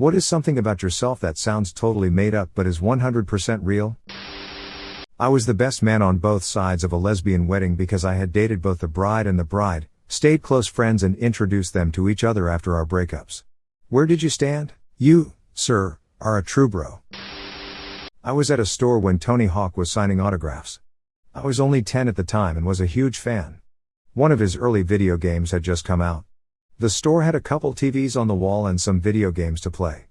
What is something about yourself that sounds totally made up but is 100% real? I was the best man on both sides of a lesbian wedding because I had dated both the bride and the bride, stayed close friends and introduced them to each other after our breakups. Where did you stand? You, sir, are a true bro. I was at a store when Tony Hawk was signing autographs. I was only 10 at the time and was a huge fan. One of his early video games had just come out. The store had a couple TVs on the wall and some video games to play.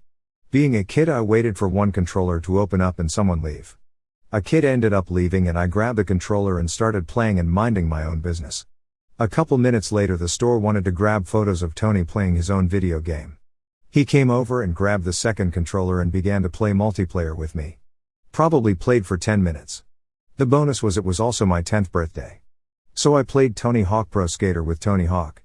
Being a kid, I waited for one controller to open up and someone leave. A kid ended up leaving and I grabbed the controller and started playing and minding my own business. A couple minutes later, the store wanted to grab photos of Tony playing his own video game. He came over and grabbed the second controller and began to play multiplayer with me. Probably played for 10 minutes. The bonus was it was also my 10th birthday. So I played Tony Hawk Pro Skater with Tony Hawk.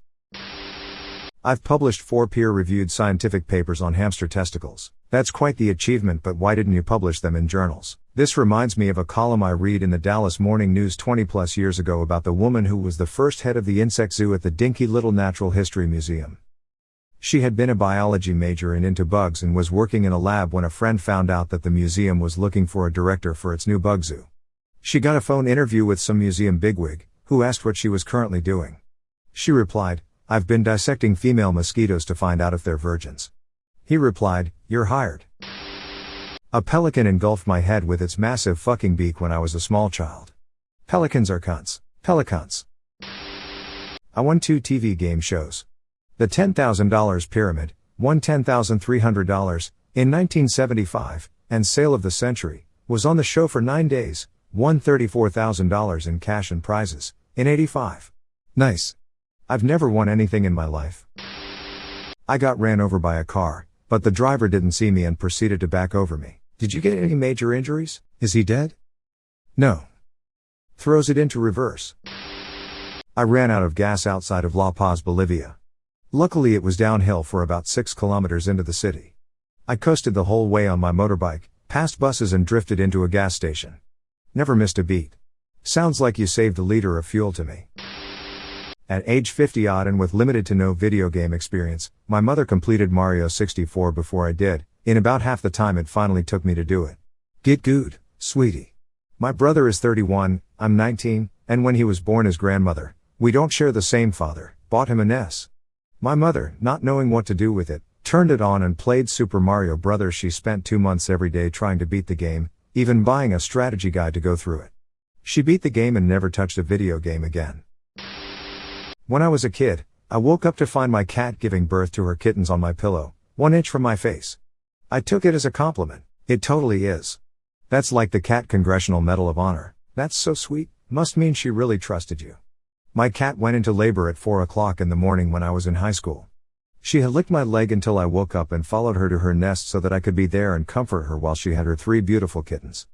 I've published 4 peer-reviewed scientific papers on hamster testicles. That's quite the achievement, but why didn't you publish them in journals? This reminds me of a column I read in the Dallas Morning News 20 plus years ago about the woman who was the first head of the insect zoo at the dinky little Natural History Museum. She had been a biology major and into bugs and was working in a lab when a friend found out that the museum was looking for a director for its new bug zoo. She got a phone interview with some museum bigwig, who asked what she was currently doing. She replied, "I've been dissecting female mosquitoes to find out if they're virgins." He replied, "You're hired." A pelican engulfed my head with its massive fucking beak when I was a small child. Pelicans are cunts. Pelicans. I won 2 TV game shows. The $10,000 Pyramid, won $10,300, in 1975, and Sale of the Century, was on the show for 9 days, won $34,000 in cash and prizes, in 85. Nice. I've never won anything in my life. I got ran over by a car, but the driver didn't see me and proceeded to back over me. Did you get any major injuries? Is he dead? No. Throws it into reverse. I ran out of gas outside of La Paz, Bolivia. Luckily it was downhill for about 6 kilometers into the city. I coasted the whole way on my motorbike, past buses and drifted into a gas station. Never missed a beat. Sounds like you saved a liter of fuel to me. At age 50 odd and with limited to no video game experience, my mother completed Mario 64 before I did, in about half the time it finally took me to do it. Get good, sweetie. My brother is 31, I'm 19, and when he was born his grandmother, we don't share the same father, bought him a NES. My mother, not knowing what to do with it, turned it on and played Super Mario Bros. She spent 2 months every day trying to beat the game, even buying a strategy guide to go through it. She beat the game and never touched a video game again. When I was a kid, I woke up to find my cat giving birth to her kittens on my pillow, 1 inch from my face. I took it as a compliment. It totally is. That's like the Cat Congressional Medal of Honor. That's so sweet, must mean she really trusted you. My cat went into labor at 4 o'clock in the morning when I was in high school. She had licked my leg until I woke up and followed her to her nest so that I could be there and comfort her while she had her 3 beautiful kittens.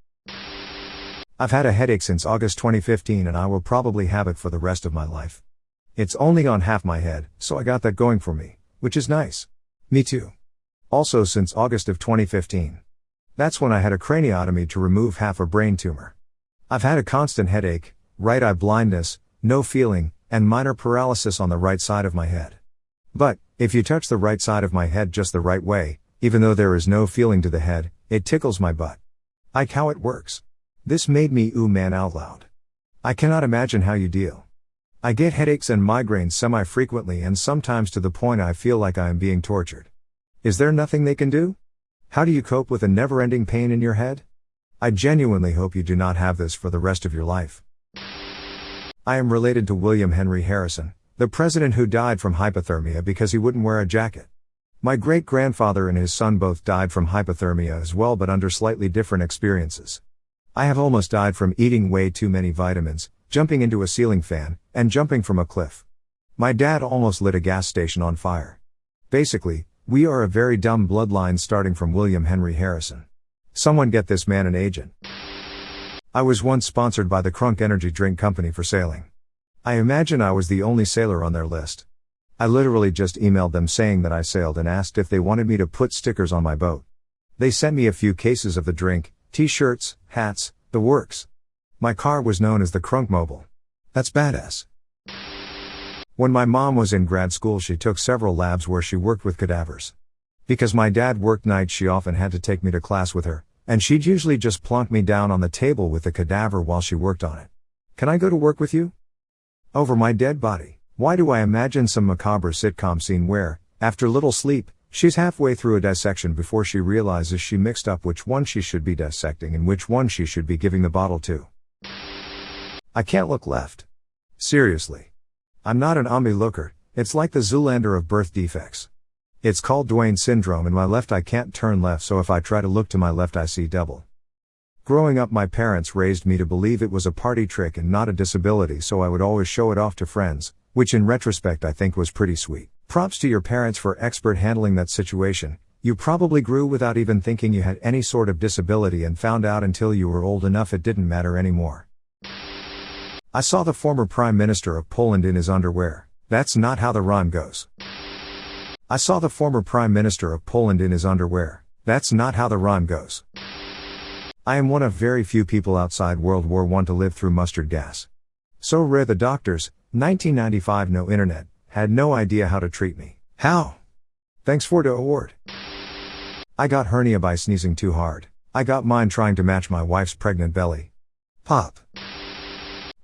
I've had a headache since August 2015 and I will probably have it for the rest of my life. It's only on half my head, so I got that going for me, which is nice. Me too. Also since August of 2015. That's when I had a craniotomy to remove half a brain tumor. I've had a constant headache, right eye blindness, no feeling, and minor paralysis on the right side of my head. But, if you touch the right side of my head just the right way, even though there is no feeling to the head, it tickles my butt. Like how it works. This made me ooh man out loud. I cannot imagine how you deal. I get headaches and migraines semi-frequently and sometimes to the point I feel like I am being tortured. Is there nothing they can do? How do you cope with a never-ending pain in your head? I genuinely hope you do not have this for the rest of your life. I am related to William Henry Harrison, the president who died from hypothermia because he wouldn't wear a jacket. My great-grandfather and his son both died from hypothermia as well, but under slightly different experiences. I have almost died from eating way too many vitamins, jumping into a ceiling fan, and jumping from a cliff. My dad almost lit a gas station on fire. Basically, we are a very dumb bloodline starting from William Henry Harrison. Someone get this man an agent. I was once sponsored by the Crunk Energy Drink Company for sailing. I imagine I was the only sailor on their list. I literally just emailed them saying that I sailed and asked if they wanted me to put stickers on my boat. They sent me a few cases of the drink, t-shirts, hats, the works. My car was known as the Crunk Mobile. That's badass. When my mom was in grad school she took several labs where she worked with cadavers. Because my dad worked nights, she often had to take me to class with her, and she'd usually just plonk me down on the table with the cadaver while she worked on it. Can I go to work with you? Over my dead body. Why do I imagine some macabre sitcom scene where, after little sleep, she's halfway through a dissection before she realizes she mixed up which one she should be dissecting and which one she should be giving the bottle to. I can't look left. Seriously. I'm not an ambi-looker, it's like the Zoolander of birth defects. It's called Duane syndrome. In my left I can't turn left, so if I try to look to my left I see double. Growing up, my parents raised me to believe it was a party trick and not a disability, so I would always show it off to friends, which in retrospect I think was pretty sweet. Props to your parents for expert handling that situation. You probably grew without even thinking you had any sort of disability and found out until you were old enough it didn't matter anymore. I saw the former Prime Minister of Poland in his underwear. That's not how the rhyme goes. I saw the former Prime Minister of Poland in his underwear. That's not how the rhyme goes. I am one of very few people outside World War I to live through mustard gas. So rare the doctors, 1995 no internet, had no idea how to treat me. How? Thanks for the award. I got hernia by sneezing too hard. I got mine trying to match my wife's pregnant belly. Pop.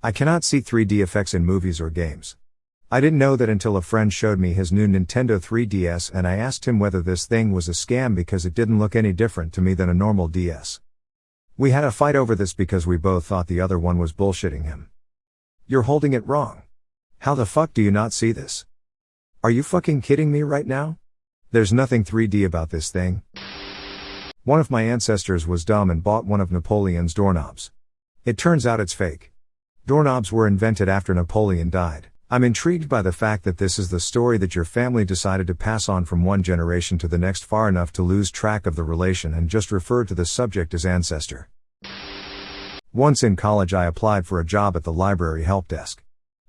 I cannot see 3D effects in movies or games. I didn't know that until a friend showed me his new Nintendo 3DS and I asked him whether this thing was a scam because it didn't look any different to me than a normal DS. We had a fight over this because we both thought the other one was bullshitting him. You're holding it wrong. How the fuck do you not see this? Are you fucking kidding me right now? There's nothing 3D about this thing. One of my ancestors was dumb and bought one of Napoleon's doorknobs. It turns out it's fake. Doorknobs were invented after Napoleon died. I'm intrigued by the fact that this is the story that your family decided to pass on from one generation to the next far enough to lose track of the relation and just refer to the subject as ancestor. Once in college I applied for a job at the library help desk.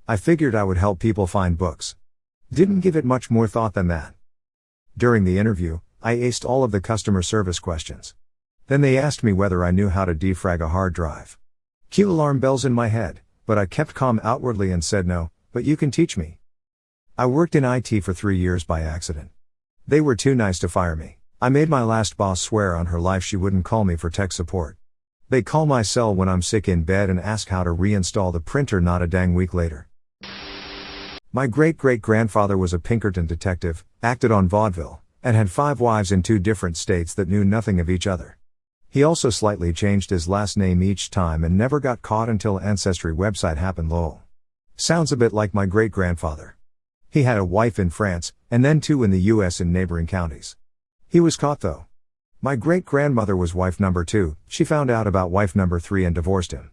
I figured I would help people find books. Didn't give it much more thought than that. During the interview, I aced all of the customer service questions. Then they asked me whether I knew how to defrag a hard drive. Cue alarm bells in my head, but I kept calm outwardly and said no, but you can teach me. I worked in IT for 3 years by accident. They were too nice to fire me. I made my last boss swear on her life she wouldn't call me for tech support. They call my cell when I'm sick in bed and ask how to reinstall the printer not a dang week later. My great-great-grandfather was a Pinkerton detective, acted on vaudeville, and had 5 wives in 2 different states that knew nothing of each other. He also slightly changed his last name each time and never got caught until Ancestry website happened lol. Sounds a bit like my great-grandfather. He had a wife in France, and then 2 in the US in neighboring counties. He was caught though. My great-grandmother was wife number 2, she found out about wife number 3 and divorced him.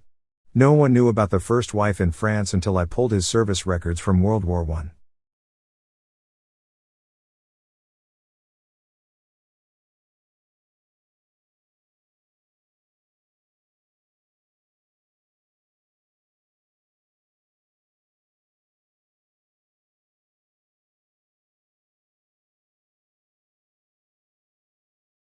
No one knew about the first wife in France until I pulled his service records from World War I.